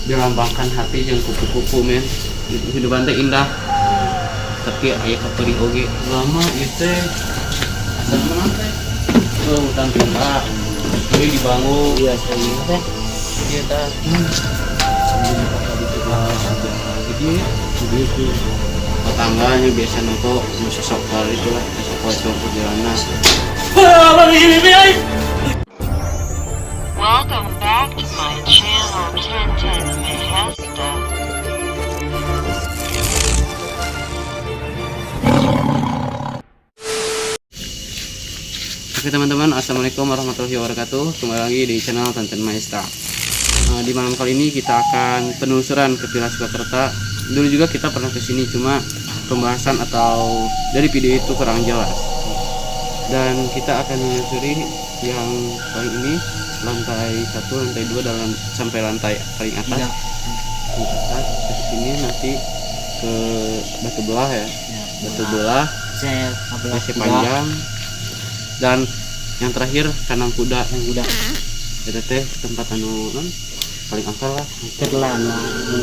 dilambangkan hati yang kupu-kupu men. Hidupan teh indah tapi aya kapeuring oge lama ieu teh asal mana teh hutan pindah ini dibangun Iya saya teh. ieu tah sebelum kakak dijual ada gede begitu tetangganya biasa noto nu sosok itu lah sosok cowok perjalanan Welcome back to my channel 1010 Mahesta. Oke teman-teman, assalamualaikum warahmatullahi wabarakatuh. Kembali lagi di channel Tanten Maestra. Di malam kali ini kita akan penelusuran ke Villa Surakarta. Dulu juga kita pernah kesini, cuma pembahasan atau dari video itu kurang jelas. Dan kita akan menelusuri yang paling ini lantai 1, lantai 2 dan sampai lantai paling atas. Di atas ke sini nanti ke Batu Belah ya. Batu Belah, masih panjang. Dan yang terakhir kandang kuda itu teh tempat anu paling angker lah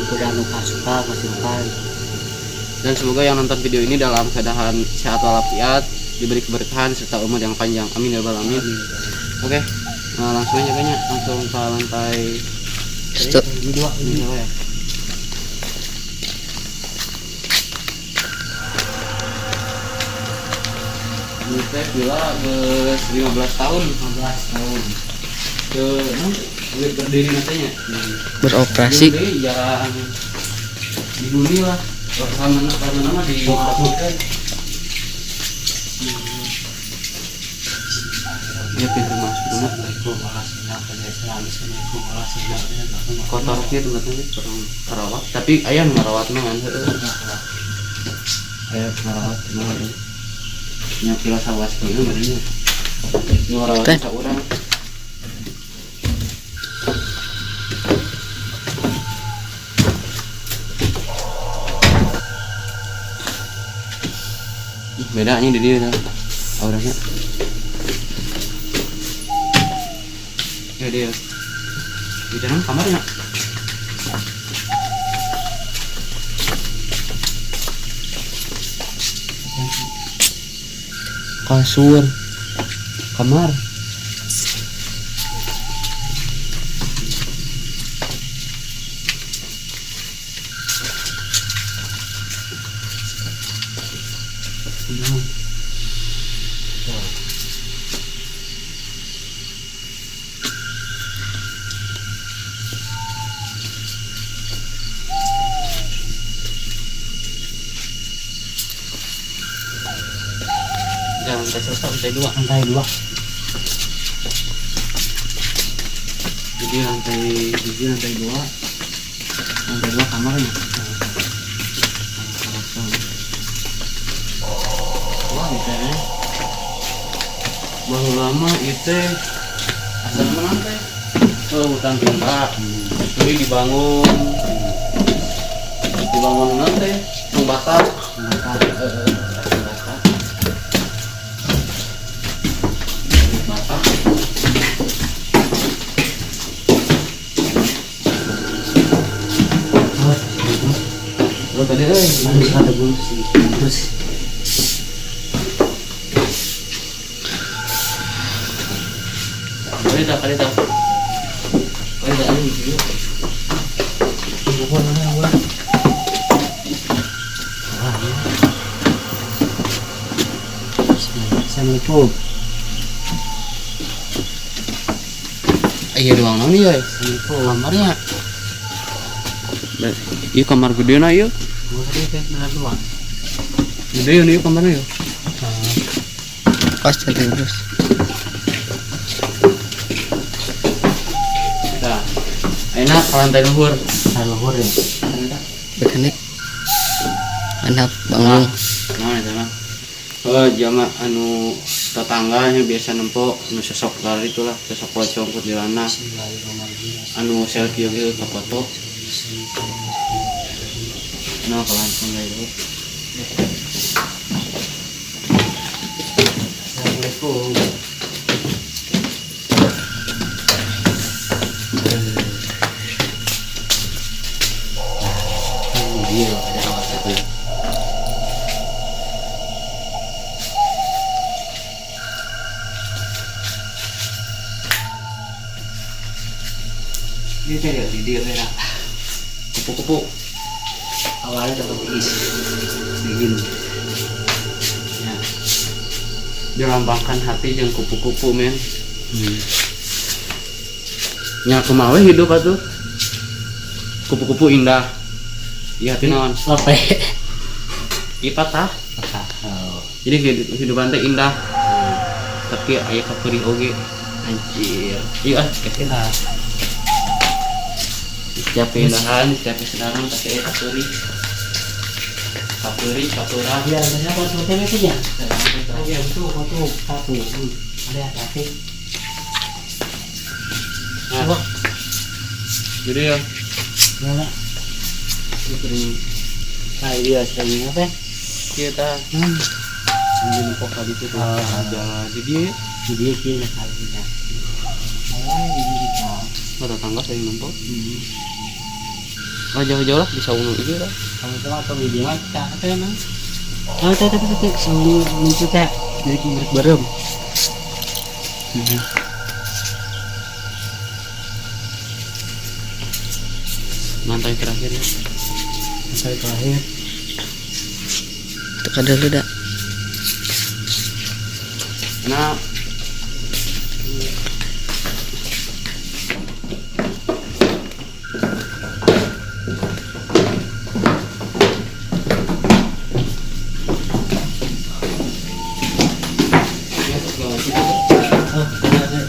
kuda anu kasuka pasukan. Dan semoga yang nonton video ini dalam keadaan sehat walafiat, diberi keberkahan serta umur yang panjang, amin ya rabbal alamin. Oke, nah langsung aja kayaknya langsung ke lantai dua ya. Ini teh villa ke 15 tahun ke berdiri katanya Beroperasi. jarang dihuni lah karena nama ditakutkan ya pintu masuk rumah kotor sih tempatnya kurang terawat tapi ayam merawat mah kan ayam merawat cuma nya kilo sawas kieu badannya merawat saurang bedanya di dia auranya ya dia di dalam kamarnya kasur kamar lantai 2 jadi lantai 2 kamarnya wah itu ya baru lama itu asal mana teh hutan pindah jadi dibangun nanti pembatas tadi ada bersih kali tak ini Assalamualaikum. Iya doang nih ya. Assalamualaikum kamarnya. Iya kamar gede na yuk. Gede nih kamarnya yuk. Pas jadi terus. Nah, enak lantai luhur. Luhur ya. Mekanik. Anak bangun. Nah, itu mah. Jama anu tetangganya biasa nempok anu sosok lari itulah sosok pocong kuntilanak anu selfie gitu ke foto. Nah, langsung aja. Assalamualaikum. iya ada apa? Ini tadi di dia merah. Kupu-kupu. Awalnya dapat isi begini. Ya. Dilambangkan hati jeung kupu-kupu men. Nya kumaha we hidup atuh. Kupu-kupu indah. Iya hati naon? Apa? Ipatah. Oh, Jadi kehidupan teh indah. Tapi aya kaperih oge. anjir. Iya, kira. Setiap keindahan, setiap kesenangan pasti aya kaperih. Kaperah. Ya, berapa tuh TV-nya? Iya, betul, foto satu. Ada tapi. Nah, jadi ya, Ya, sering nah dia sering apa? kita sambil pokok di situ ada di dia Dia kira kalinya. Oh, ini kita. ada tangga saya numpuk. Jauh-jauh lah bisa unung itu lah. Kamu tahu atau video mah apa ya mang? Oh, tapi sambil muncul teh dari kimber bareng. Lantai terakhirnya. Sampai terakhir. Tekan dulu dah. Nah, Oh, ada.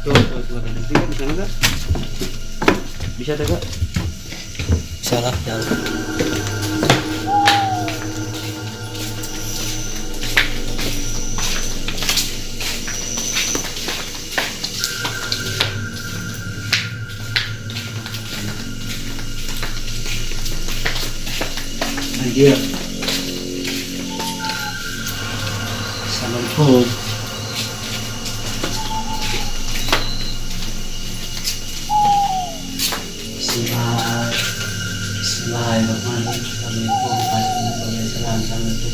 tuh di sana kak? Bisa tuh kak? Salah jalan. Anjir. Assalamualaikum. Bismillahirrahmanirrahim. Assalamualaikum warahmatullahi wabarakatuh. Assalamualaikum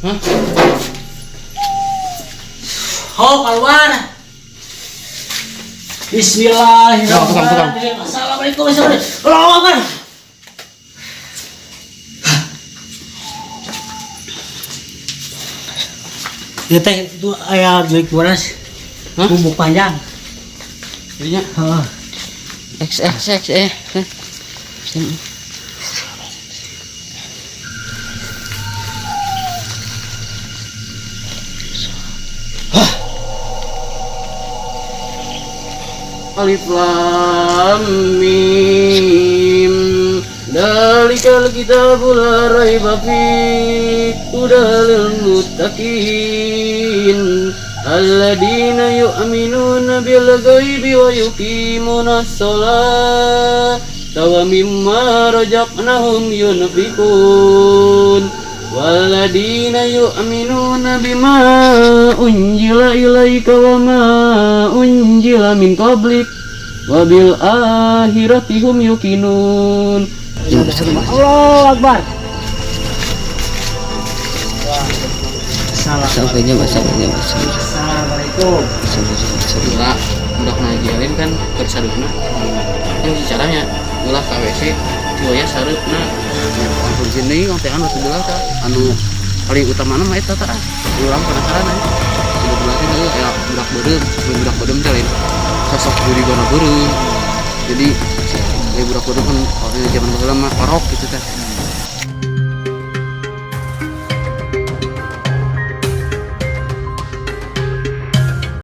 Hah? Oh, keluar. Bismillahirrahmanirrahim. Assalamualaikum warahmatullahi wabarakatuh. Dia teh itu ayah milik waras. Hah? Bubuk panjang. Jadinya Heeh. XXX Alif Lam Mim Dalikal kitabul la raiba fihi hudal muttaqin alladzina yu'minuna bil ghaibi wa yuqimuna sholata wa mimma razaqnahum yunfiqun walladzina yu'minuna bima unjila ilaika wa ma unjila min qablik wa bil akhirati hum yuqinun. Allahu Akbar. Assalamualaikum. Udah ngajarin kan bersadukna kan caranya ulah ka WC cuaya sareupna langsung sini teh anu sebelah tah anu paling utama mah eta tah urang penasaran aya udah teh ya budak beureum teh lain sosok jurigana beureum jadi budak beureum kan zaman baheula mah orok gitu teh